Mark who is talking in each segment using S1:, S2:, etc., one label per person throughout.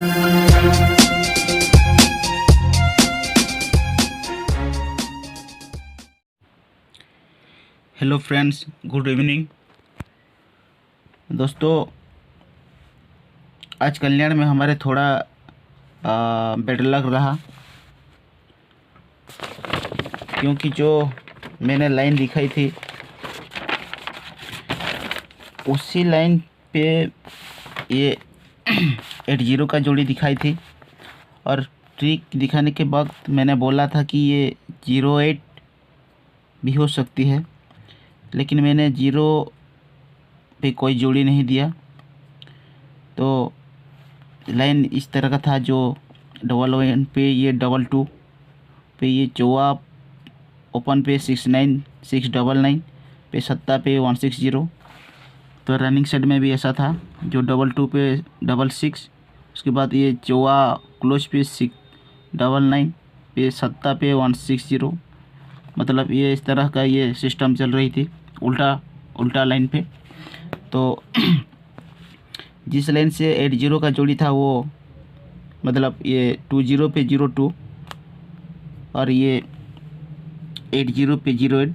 S1: Hello friends, good evening. दोस्तों, आज कल्याण में हमारे थोड़ा बेड लक रहा, क्योंकि जो मैंने लाइन दिखाई थी उसी लाइन पे ये 80 का जोड़ी दिखाई थी, और ट्रिक दिखाने के बाद मैंने बोला था कि ये 08 भी हो सकती है, लेकिन मैंने 0 पे कोई जोड़ी नहीं दिया। तो लाइन इस तरह का था, जो 11 पे ये 22 पे ये चौवा ओपन पे 69 699 पे सत्ता पे 160। तो रनिंग साइड में भी ऐसा था, जो 22 पे 66, उसके बाद ये चौवा क्लोज पे 699 पे सत्ता पे 160। मतलब ये इस तरह का ये सिस्टम चल रही थी, उल्टा लाइन पे। तो जिस लाइन से 80 का जोड़ी था वो मतलब ये 20 पे 02 और ये 80 पे 08,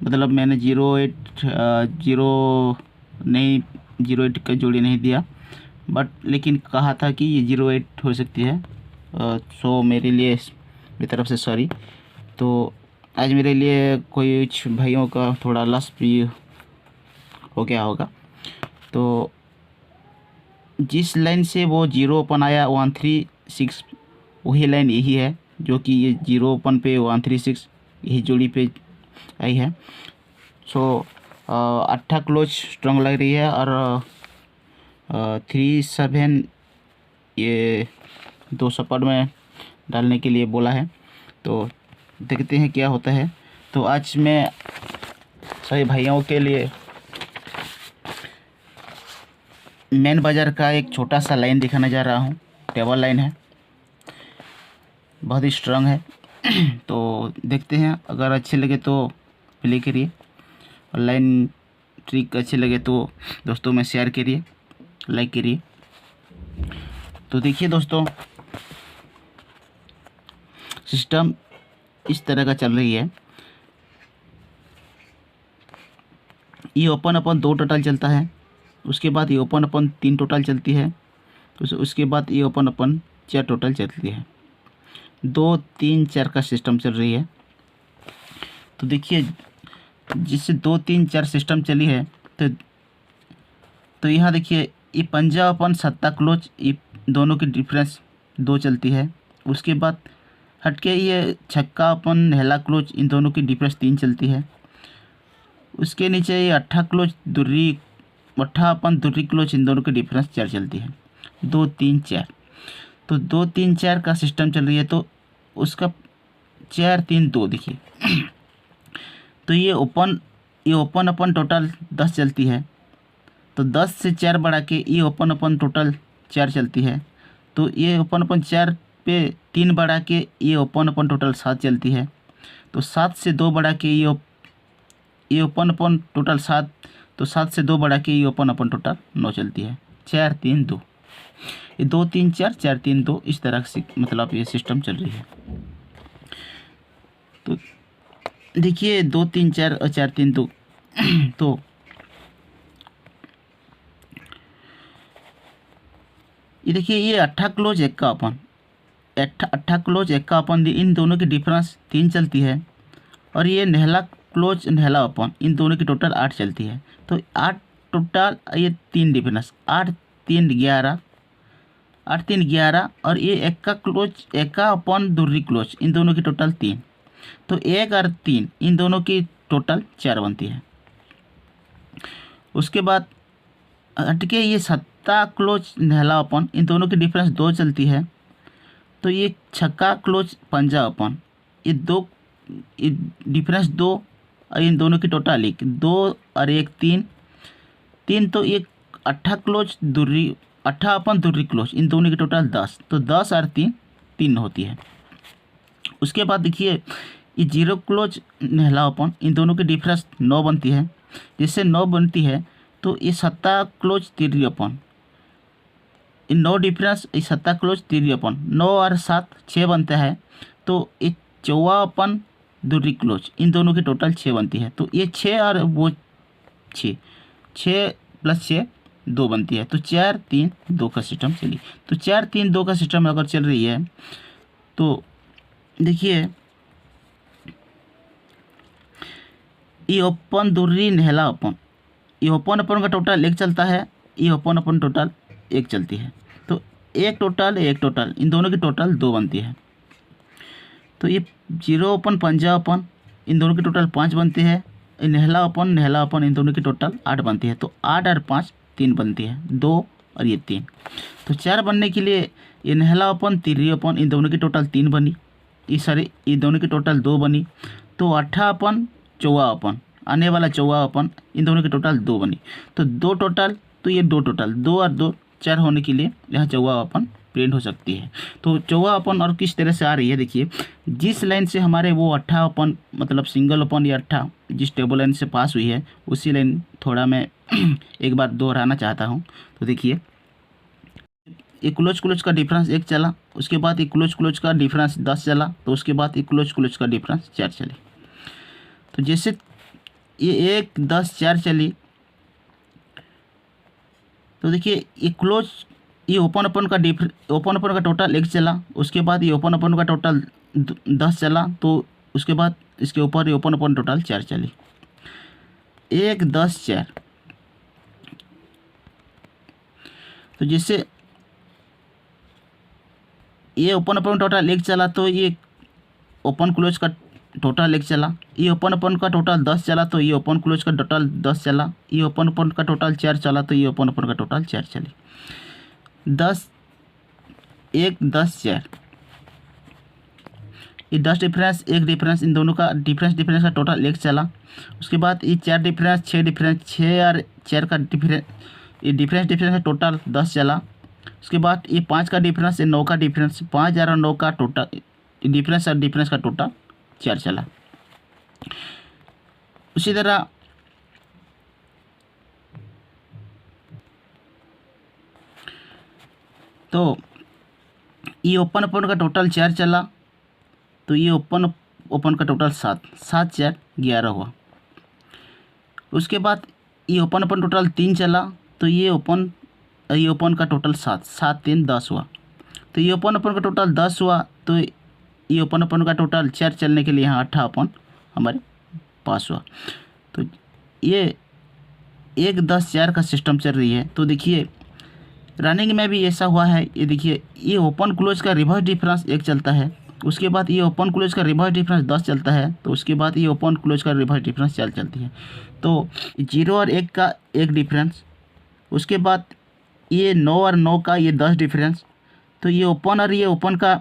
S1: मतलब मैंने 08 का जोड़ी नहीं दिया, बट लेकिन कहा था कि ये 08 हो सकती है। सो मेरे तरफ से सॉरी। तो आज मेरे लिए कुछ भाइयों का थोड़ा लॉस भी हो गया होगा। तो जिस लाइन से वो 0 ओपन आया 136, वही लाइन यही है, जो कि ये 0 ओपन पे 136 यही जोड़ी पे आई है। सो 8 क्लोज स्ट्रॉन्ग लग रही है, और 37 ये 2 सपोर्ट में डालने के लिए बोला है। तो देखते हैं क्या होता है। तो आज मैं सभी भाइयों के लिए मेन बाज़ार का एक छोटा सा लाइन दिखाने जा रहा हूँ। टेबल लाइन है, बहुत ही स्ट्रांग है। तो देखते हैं, अगर अच्छे लगे तो प्ले करिए, और लाइन ट्रिक अच्छे लगे तो दोस्तों में शेयर करिए, लाइक करिए। तो देखिए दोस्तों, सिस्टम इस तरह का चल रही है। ये ओपन अपन 2 टोटल चलता है, उसके बाद ये ओपन अपन 3 टोटल चलती है, उसके बाद ये ओपन अपन 4 टोटल चलती है। 2 3 4 का सिस्टम चल रही है। तो देखिए, जिससे 2 3 4 सिस्टम चली है, तो यहाँ देखिए, ये पंजा अपन सत्ता क्लोज, ये दोनों की डिफरेंस 2 चलती है। उसके बाद हटके ये छक्का अपन हेला क्लोज, इन दोनों की डिफरेंस 3 चलती है। उसके नीचे ये 8 क्लोज दुर्री, 8 अपन दुर्री क्लोज, इन दोनों की डिफरेंस 4 चलती है। 2 3 4, तो 2 3 4 का सिस्टम चल रही है, तो उसका 4 3 2 देखिए। तो ये ओपन अपन टोटल 10 चलती है, तो 10 से 4 बढ़ा के ये ओपन अपन टोटल 4 चलती है। तो ये ओपन अपन 4 पे 3 बढ़ा के ये ओपन अपन टोटल 7 चलती है। तो 7 से 2 बढ़ा के ये ओपन अपन टोटल 7, तो 7 से 2 बढ़ा के ये ओपन अपन टोटल 9 चलती है। 4 3 2, ये 2 3 4 4 3 2, इस तरह से मतलब ये सिस्टम चल रही है। तो देखिए, 2 3 4 और 4 3 2। तो ये देखिए, ये 8 क्लोज 1 का ओपन, 8 क्लोज 1 का ओपन, इन दोनों की डिफरेंस 3 चलती है। और ये नहला क्लोज नहला ओपन, इन दोनों की टोटल 8 चलती है। तो 8 टोटल, ये 3 डिफरेंस, 8 3 11, 8 3 11, और ये 1 का क्लोज 1 का ओपन दुर्री क्लोज, इन दोनों की टोटल 3। तो 1 और 3, इन दोनों की टोटल 4 बनती है। उसके बाद हटके ये सत्ता क्लोज नहला ओपन, इन दोनों की डिफरेंस 2 चलती है। तो ये छक्का क्लोज पंजा ओपन, ये डिफरेंस 2, और इन दोनों की टोटल 1, 2 और 1 3 3। तो ये 8 क्लोज दुर्री, 8 ओपन दुर्री क्लोज, इन दोनों की टोटल 10। तो 10 और 3 3 होती है। उसके बाद देखिए, ये 0 क्लोज नहला ओपन, इन दोनों की डिफरेंस 9 बनती है। जिससे 9 बनती है, तो ये सत्ता क्लोज तिर्री ओपन, 9 डिफरेंस, ये 7 क्लोज 3 ओपन, 9 और 7 6 बनता है। तो ये 14 ओपन दूरी क्लोज, इन दोनों की टोटल 6 बनती है। तो ये 6 और वो 6, 6 + 6 2 बनती है। तो 4 3 2 का सिस्टम चली। तो 4 3 2 का सिस्टम अगर चल रही है तो देखिए ये ओपन दूरी नहला ओपन, ये ओपन अपन का टोटल 1 चलता है, ये ओपन अपन टोटल 1 चलती है। तो एक टोटल इन दोनों की टोटल 2 बनती है। तो ये 0 ओपन पंजा ओपन, इन दोनों की टोटल 5 बनती है। नहला ओपन इन दोनों की टोटल 8 बनती है। तो 8 और 5 3 बनती है, 2 और ये 3। तो 4 बनने के लिए ये नहला ओपन तिर्री ओपन इन दोनों की टोटल 3 बनी, ये दोनों की टोटल 2 बनी। तो 8 ओपन 14 ओपन, आने वाला 14 ओपन, इन दोनों की टोटल 2 बनी। तो 2 टोटल, तो ये 2 टोटल, 2 और 2 4 होने के लिए यहाँ 14 ओपन प्रिंट हो सकती है। तो 14 ओपन और किस तरह से आ रही है देखिए, जिस लाइन से हमारे वो 8 ओपन मतलब सिंगल ओपन या 8 जिस टेबल लाइन से पास हुई है उसी लाइन थोड़ा मैं एक बार दोहराना चाहता हूँ। तो देखिए ये क्लोज का डिफरेंस 1 चला, उसके बाद ये क्लोज का डिफरेंस 10 चला, तो उसके बाद ये क्लोज का डिफरेंस 4 चली। तो जैसे ये 1 10 4 चली, तो देखिए ये ओपन ओपन का टोटल 1 चला, उसके बाद ये ओपन ओपन का टोटल 10 चला, तो उसके बाद इसके ऊपर ये ओपन ओपन टोटल 4 चली। 1 10 4, तो जैसे ये ओपन ओपन टोटल 1 चला, तो ये ओपन क्लोज का टोटल 1 चला। ये ओपन ओपन का टोटल 10 चला, तो ये ओपन क्लोज का टोटल 10 चला। ये ओपन ओपन का टोटल 4 चला, तो ये ओपन ओपन का टोटल 4 चली। 10 1 10 4, ये 10 डिफरेंस 1 डिफरेंस, इन दोनों का डिफरेंस का टोटल 1 चला। उसके बाद ये 4 डिफरेंस 6 डिफरेंस, 6 और 4 का डिफरेंस, ये डिफरेंस का टोटल 10 चला। उसके बाद ये 5 का डिफरेंस, ये 9 का डिफरेंस, 5 और 9 का टोटल डिफरेंस का टोटल 4 चला। उसी तरह तो ये ओपन ओपन का टोटल 4 चला, तो ये ओपन का टोटल 7 7 4 11 हुआ। उसके बाद ये ओपन टोटल 3 चला, तो ये ओपन का टोटल 7 7 3 10 हुआ। तो ये ओपन का टोटल 10 हुआ, तो ये ओपन का टोटल 4 चलने के लिए यहाँ 8 ओपन हमारे पास हुआ। तो ये 1 10 4 का सिस्टम चल रही है। तो देखिए रनिंग में भी ऐसा हुआ है, ये देखिए ये ओपन क्लोज का रिवर्स डिफरेंस 1 चलता है, उसके बाद ये ओपन क्लोज का रिवर्स डिफरेंस 10 चलता है, तो उसके बाद ये ओपन क्लोज का रिवर्स डिफरेंस 4 चलती है। तो 0 और 1 का 1 डिफरेंस, उसके बाद ये 9 और 9 का ये 10 डिफरेंस, तो ये ओपन और ये ओपन का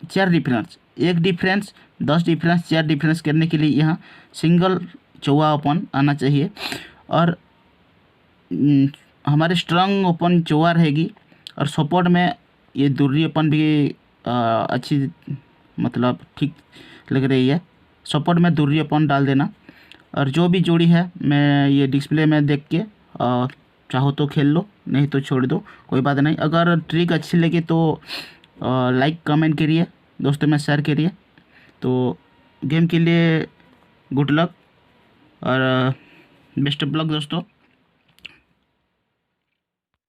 S1: 4 डिफरेंस, 1 डिफरेंस 10 डिफरेंस 4 डिफरेंस करने के लिए यहाँ सिंगल 14 ओपन आना चाहिए। और हमारे स्ट्रॉन्ग ओपन 14 रहेगी, और सपोर्ट में ये दूरी ओपन भी अच्छी मतलब ठीक लग रही है। सपोर्ट में दूरी ओपन डाल देना, और जो भी जोड़ी है मैं ये डिस्प्ले में देख के चाहो तो खेल लो, नहीं तो छोड़ दो, कोई बात नहीं। अगर ट्रिक अच्छी लगी तो लाइक कमेंट करिए, दोस्तों में शेयर करिए। तो गेम के लिए गुड लक और बेस्ट ऑफ लक दोस्तों।